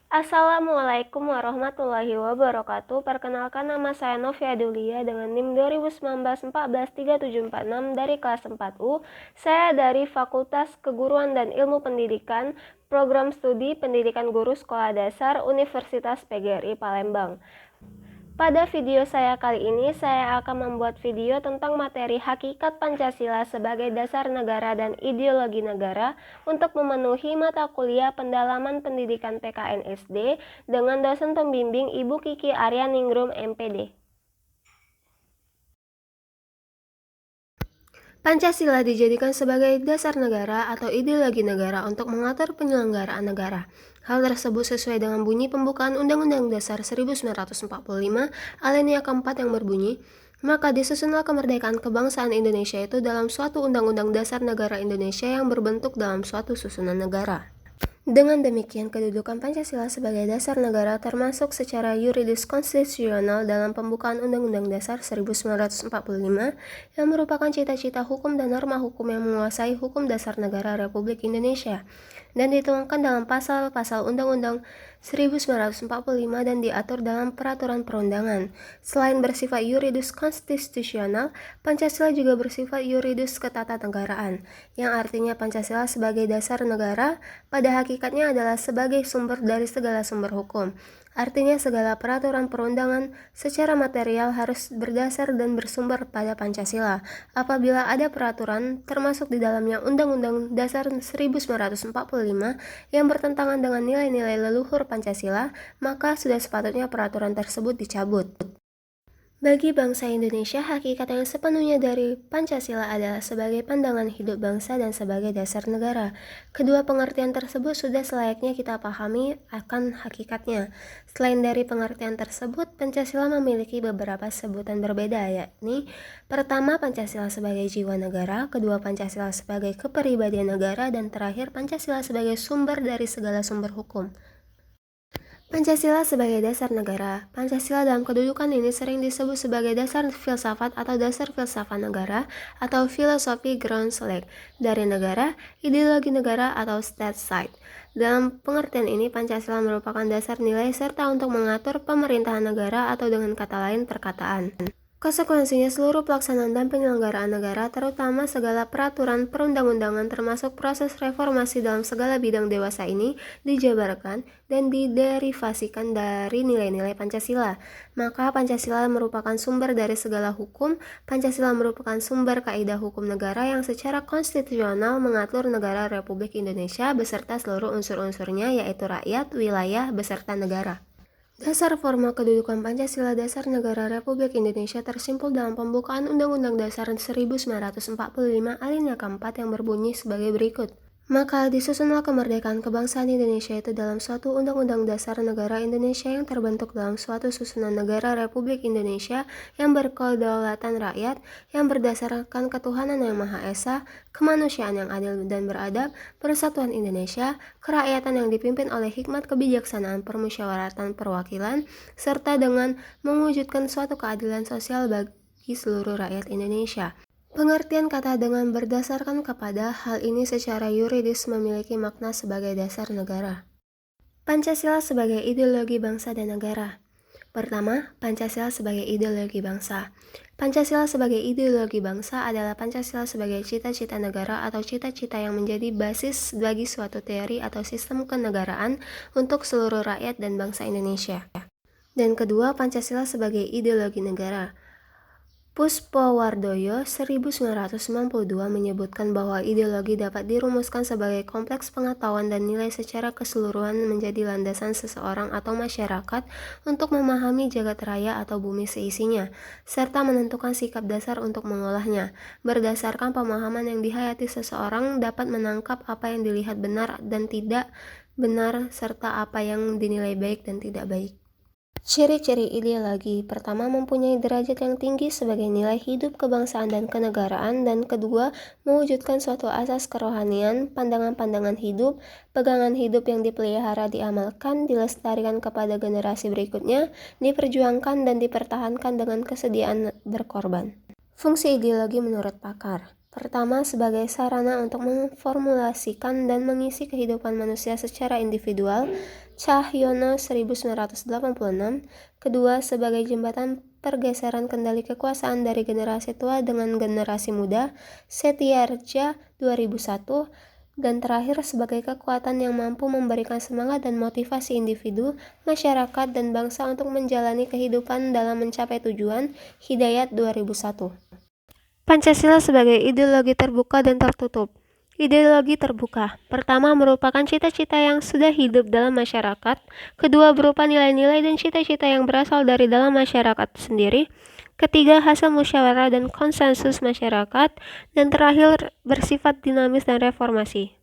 Assalamualaikum warahmatullahi wabarakatuh. Perkenalkan, nama saya Novia Dulia dengan NIM 2019-14-3746 dari kelas 4U. Saya dari Fakultas Keguruan dan Ilmu Pendidikan, Program Studi Pendidikan Guru Sekolah Dasar Universitas PGRI Palembang. Pada video saya kali ini, saya akan membuat video tentang materi hakikat Pancasila sebagai dasar negara dan ideologi negara untuk memenuhi mata kuliah pendalaman pendidikan PKN SD dengan dosen pembimbing Ibu Kiki Aryaningrum MPD. Pancasila dijadikan sebagai dasar negara atau ideologi negara untuk mengatur penyelenggaraan negara. Hal tersebut sesuai dengan bunyi pembukaan Undang-Undang Dasar 1945 alinea keempat yang berbunyi, maka disusunlah kemerdekaan kebangsaan Indonesia itu dalam suatu Undang-Undang Dasar Negara Indonesia yang berbentuk dalam suatu susunan negara. Dengan demikian, kedudukan Pancasila sebagai dasar negara termasuk secara yuridis konstitusional dalam pembukaan Undang-Undang Dasar 1945 yang merupakan cita-cita hukum dan norma hukum yang menguasai hukum dasar negara Republik Indonesia dan dituangkan dalam pasal-pasal Undang-Undang 1945 dan diatur dalam peraturan perundangan. Selain bersifat yuridis konstitusional, Pancasila juga bersifat yuridis ketatanegaraan, yang artinya Pancasila sebagai dasar negara pada hakikatnya adalah sebagai sumber dari segala sumber hukum. Artinya segala peraturan perundangan secara material harus berdasar dan bersumber pada Pancasila. Apabila ada peraturan, termasuk di dalamnya Undang-Undang Dasar 1945 yang bertentangan dengan nilai-nilai leluhur Pancasila, maka sudah sepatutnya peraturan tersebut dicabut. Bagi bangsa Indonesia, hakikat yang sepenuhnya dari Pancasila adalah sebagai pandangan hidup bangsa dan sebagai dasar negara. Kedua pengertian tersebut sudah selayaknya kita pahami akan hakikatnya. Selain dari pengertian tersebut, Pancasila memiliki beberapa sebutan berbeda, yakni pertama Pancasila sebagai jiwa negara, kedua Pancasila sebagai kepribadian negara, dan terakhir Pancasila sebagai sumber dari segala sumber hukum. Pancasila sebagai dasar negara. Pancasila dalam kedudukan ini sering disebut sebagai dasar filsafat atau dasar filsafat negara atau filosofi Grundslag dari negara, ideologi negara atau state side. Dalam pengertian ini, Pancasila merupakan dasar nilai serta untuk mengatur pemerintahan negara atau dengan kata lain perkataan. Konsekuensinya seluruh pelaksanaan dan penyelenggaraan negara, terutama segala peraturan perundang-undangan termasuk proses reformasi dalam segala bidang dewasa ini dijabarkan dan diderivasikan dari nilai-nilai Pancasila. Maka Pancasila merupakan sumber dari segala hukum. Pancasila merupakan sumber kaidah hukum negara yang secara konstitusional mengatur negara Republik Indonesia beserta seluruh unsur-unsurnya, yaitu rakyat, wilayah, beserta negara. Dasar formal kedudukan Pancasila Dasar Negara Republik Indonesia tersimpul dalam pembukaan Undang-Undang Dasar 1945 alinea keempat yang berbunyi sebagai berikut. Maka disusunlah kemerdekaan kebangsaan Indonesia itu dalam suatu Undang-Undang Dasar Negara Indonesia yang terbentuk dalam suatu susunan negara Republik Indonesia yang berkedaulatan rakyat, yang berdasarkan ketuhanan yang Maha Esa, kemanusiaan yang adil dan beradab, persatuan Indonesia, kerakyatan yang dipimpin oleh hikmat kebijaksanaan permusyawaratan perwakilan, serta dengan mewujudkan suatu keadilan sosial bagi seluruh rakyat Indonesia. Pengertian kata dengan berdasarkan kepada hal ini secara yuridis memiliki makna sebagai dasar negara. Pancasila sebagai ideologi bangsa dan negara. Pertama, Pancasila sebagai ideologi bangsa. Pancasila sebagai ideologi bangsa adalah Pancasila sebagai cita-cita negara atau cita-cita yang menjadi basis bagi suatu teori atau sistem kenegaraan untuk seluruh rakyat dan bangsa Indonesia. Dan kedua, Pancasila sebagai ideologi negara. Puspowardoyo 1992 menyebutkan bahwa ideologi dapat dirumuskan sebagai kompleks pengetahuan dan nilai secara keseluruhan menjadi landasan seseorang atau masyarakat untuk memahami jagat raya atau bumi seisinya, serta menentukan sikap dasar untuk mengolahnya. Berdasarkan pemahaman yang dihayati seseorang dapat menangkap apa yang dilihat benar dan tidak benar serta apa yang dinilai baik dan tidak baik. Ciri-ciri ideologi. Pertama, mempunyai derajat yang tinggi sebagai nilai hidup kebangsaan dan kenegaraan, dan kedua, mewujudkan suatu asas kerohanian, pandangan-pandangan hidup, pegangan hidup yang dipelihara, diamalkan, dilestarikan kepada generasi berikutnya, diperjuangkan dan dipertahankan dengan kesediaan berkorban. Fungsi ideologi menurut pakar. Pertama, sebagai sarana untuk memformulasikan dan mengisi kehidupan manusia secara individual, Cahyono 1986, kedua sebagai jembatan pergeseran kendali kekuasaan dari generasi tua dengan generasi muda, Setiarja 2001, dan terakhir sebagai kekuatan yang mampu memberikan semangat dan motivasi individu, masyarakat, dan bangsa untuk menjalani kehidupan dalam mencapai tujuan, Hidayat 2001. Pancasila sebagai ideologi terbuka dan tertutup. Ideologi terbuka, pertama merupakan cita-cita yang sudah hidup dalam masyarakat, kedua berupa nilai-nilai dan cita-cita yang berasal dari dalam masyarakat sendiri, ketiga hasil musyawarah dan konsensus masyarakat, dan terakhir bersifat dinamis dan reformasi.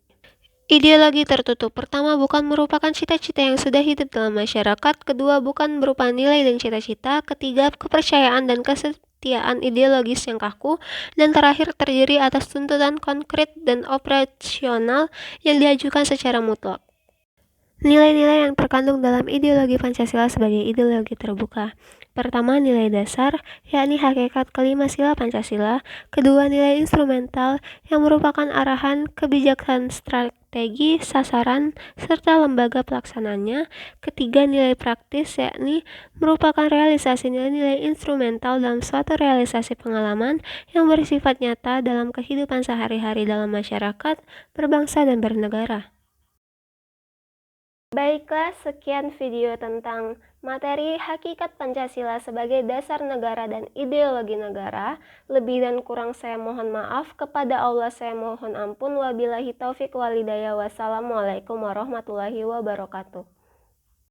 Ideologi tertutup, pertama bukan merupakan cita-cita yang sudah hidup dalam masyarakat, kedua bukan berupa nilai dan cita-cita, ketiga kepercayaan dan kesetiaan ideologis yang kaku, dan terakhir terdiri atas tuntutan konkret dan operasional yang diajukan secara mutlak. Nilai-nilai yang terkandung dalam ideologi Pancasila sebagai ideologi terbuka. Pertama, nilai dasar, yakni hakikat kelima sila Pancasila. Kedua, nilai instrumental, yang merupakan arahan, kebijakan strategi, sasaran, serta lembaga pelaksananya. Ketiga, nilai praktis, yakni merupakan realisasi nilai-nilai instrumental dalam suatu realisasi pengalaman yang bersifat nyata dalam kehidupan sehari-hari dalam masyarakat, berbangsa, dan bernegara. Baiklah, sekian video tentang materi hakikat Pancasila sebagai dasar negara dan ideologi negara. Lebih dan kurang saya mohon maaf. Kepada Allah saya mohon ampun. Wabillahi taufik walhidayah. Wassalamualaikum warahmatullahi wabarakatuh.